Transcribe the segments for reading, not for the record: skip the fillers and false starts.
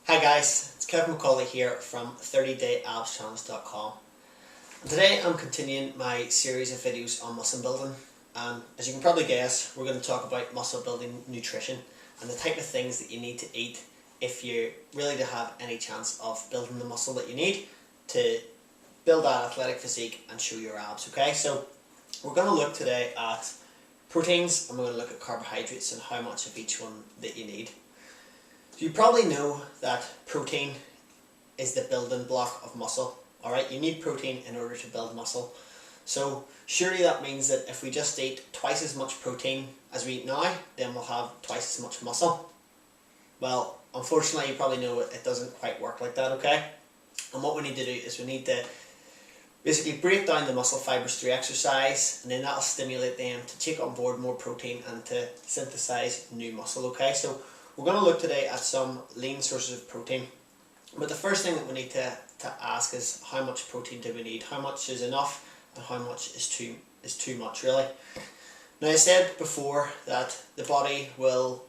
Hi guys, it's Kevin McCauley here from 30dayabschallenge.com, and today I'm continuing my series of videos on muscle building, and as you can probably guess, we're going to talk about muscle building nutrition and the type of things that you need to eat if you're really to have any chance of building the muscle that you need to build that athletic physique and show your abs. Okay, so we're going to look today at proteins and we're going to look at carbohydrates and how much of each one that you need. So you probably know that protein is the building block of muscle. Alright, you need protein in order to build muscle. So surely that means that if we just eat twice as much protein as we eat now, then we'll have twice as much muscle. Well, unfortunately you probably know it doesn't quite work like that, okay? And what we need to do is we need to basically break down the muscle fibers through exercise, and then that'll stimulate them to take on board more protein and to synthesize new muscle, okay? So we're going to look today at some lean sources of protein. But the first thing that we need to ask is how much protein do we need? How much is enough and how much is too much really? Now I said before that the body will,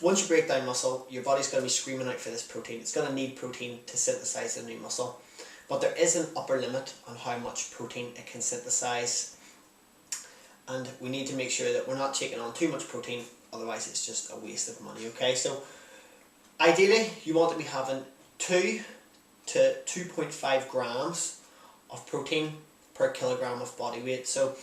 once you break down muscle, your body's going to be screaming out for this protein. It's going to need protein to synthesize the new muscle. But there is an upper limit on how much protein it can synthesize. And we need to make sure that we're not taking on too much protein, otherwise it's just a waste of money, okay? So ideally you want to be having 2 to 2.5 grams of protein per kilogram of body weight. So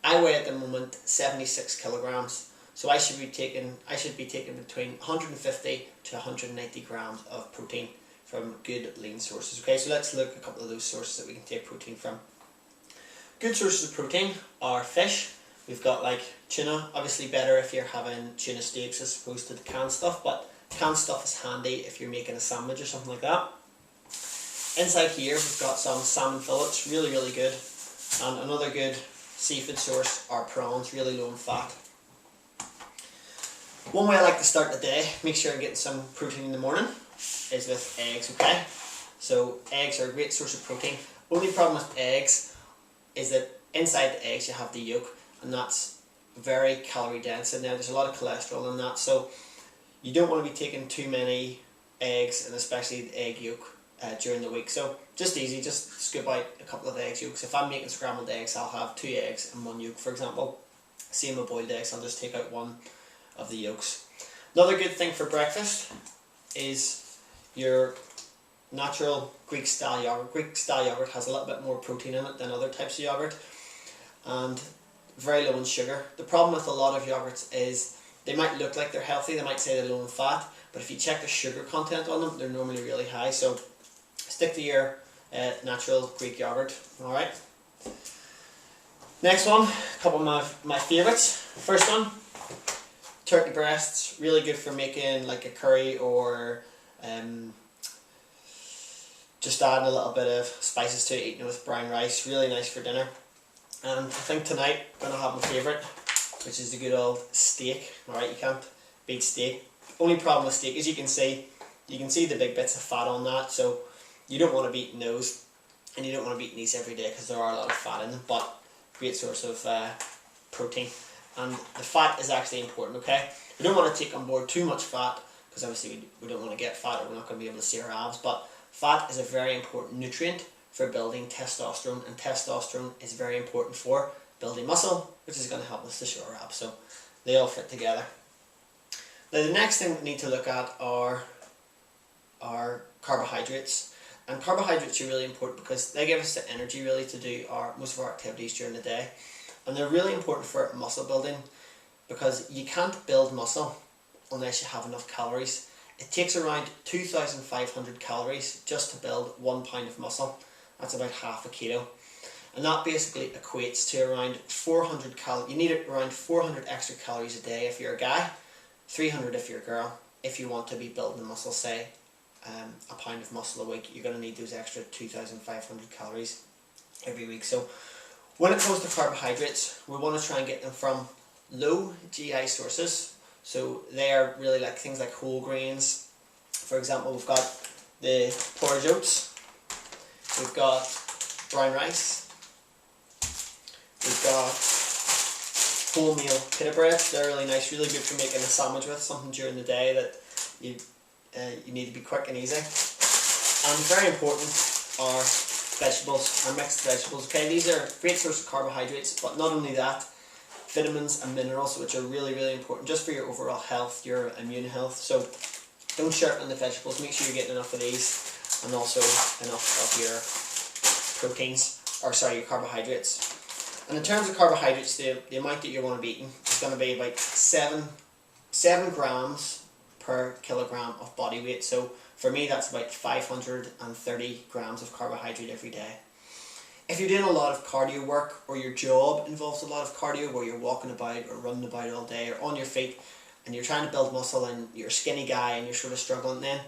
I weigh at the moment 76 kilograms. So I should be taking between 150 to 190 grams of protein from good lean sources. Okay, so let's look at a couple of those sources that we can take protein from. Good sources of protein are fish. We've got like tuna, obviously better if you're having tuna steaks as opposed to the canned stuff, but canned stuff is handy if you're making a sandwich or something like that. Inside here we've got some salmon fillets, really good, and another good seafood source are prawns, really low in fat. One way I like to start the day, make sure I'm getting some protein in the morning, is with eggs, okay? So eggs are a great source of protein. Only problem with eggs is that inside the eggs you have the yolk, and that's very calorie dense, and now there's a lot of cholesterol in that, so you don't want to be taking too many eggs, and especially the egg yolk during the week. So just easy, just scoop out a couple of eggs yolks. If I'm making scrambled eggs, I'll have 2 eggs and 1 yolk, for example. Same with boiled eggs, I'll just take out 1 of the yolks. Another good thing for breakfast is your natural Greek style yogurt. Greek style yogurt has a little bit more protein in it than other types of yogurt, and very low in sugar. The problem with a lot of yogurts is they might look like they're healthy, they might say they're low in fat, but if you check the sugar content on them, they're normally really high. So stick to your natural Greek yogurt. Alright. Next one, a couple of my favourites. First one, turkey breasts, really good for making like a curry or just adding a little bit of spices to it, eating it with brown rice, really nice for dinner. And I think tonight I'm going to have my favourite, which is the good old steak. Alright, you can't beat steak. Only problem with steak is you can see the big bits of fat on that, so you don't want to be eating those, and you don't want to be eating these every day because there are a lot of fat in them, but great source of protein. And the fat is actually important, okay? We don't want to take on board too much fat, because obviously we don't want to get fat or we're not going to be able to see our abs, but fat is a very important nutrient for building testosterone, and testosterone is very important for building muscle, which is going to help us to show our abs, so they all fit together. Now the next thing we need to look at are carbohydrates, and carbohydrates are really important because they give us the energy really to do most of our activities during the day, and they're really important for muscle building because you can't build muscle unless you have enough calories. It takes around 2,500 calories just to build 1 pound of muscle. That's about half a kilo. And that basically equates to around 400 calories. You need around 400 extra calories a day if you're a guy, 300 if you're a girl. If you want to be building muscle, say a pound of muscle a week, you're going to need those extra 2,500 calories every week. So when it comes to carbohydrates, we want to try and get them from low GI sources. So they are really like things like whole grains. For example, we've got the porridge oats, we've got brown rice, we've got wholemeal pita bread. They're really nice, really good for making a sandwich with, something during the day that you you need to be quick and easy. And very important are vegetables, or mixed vegetables. Okay, these are a great source of carbohydrates, but not only that, vitamins and minerals, which are really, really important just for your overall health, your immune health. So don't shirk on the vegetables, make sure you're getting enough of these, and also enough of your your carbohydrates. And in terms of carbohydrates, the amount that you want to be eating is going to be about 7 grams per kilogram of body weight. So for me, that's about 530 grams of carbohydrate every day. If you're doing a lot of cardio work, or your job involves a lot of cardio where you're walking about or running about all day or on your feet, and you're trying to build muscle and you're a skinny guy and you're sort of struggling, then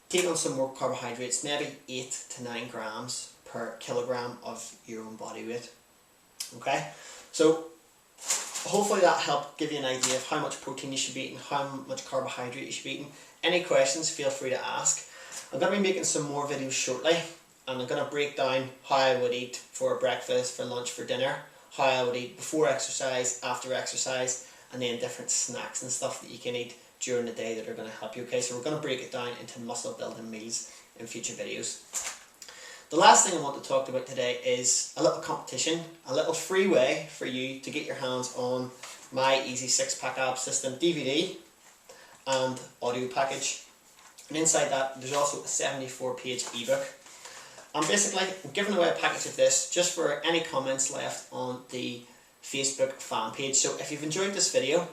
take on some more carbohydrates, maybe 8 to 9 grams per kilogram of your own body weight. Okay, so hopefully that helped give you an idea of how much protein you should be eating, how much carbohydrate you should be eating. Any questions, feel free to ask. I'm going to be making some more videos shortly, and I'm going to break down how I would eat for breakfast, for lunch, for dinner, how I would eat before exercise, after exercise, and then different snacks and stuff that you can eat during the day that are going to help you. Okay, so we're going to break it down into muscle building meals in future videos. The last thing I want to talk about today is a little competition, a little free way for you to get your hands on my Easy 6-Pack Abs System DVD and audio package. And inside that, there's also a 74-page ebook. I'm basically giving away a package of this just for any comments left on the Facebook fan page. So if you've enjoyed this video,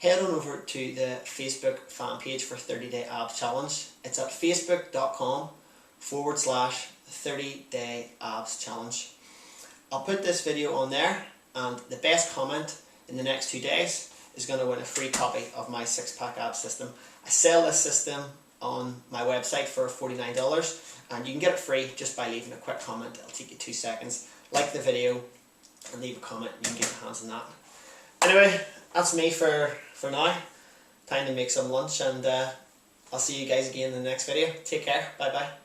head on over to the Facebook fan page for 30-Day Abs Challenge. It's at facebook.com/30-Day Abs Challenge. I'll put this video on there, and the best comment in the next 2 days is going to win a free copy of my 6-Pack Abs System. I sell this system on my website for $49, and you can get it free just by leaving a quick comment. It'll take you 2 seconds. Like the video and leave a comment, and you can get your hands on that. Anyway, that's me for now. Time to make some lunch, and I'll see you guys again in the next video. Take care. Bye bye.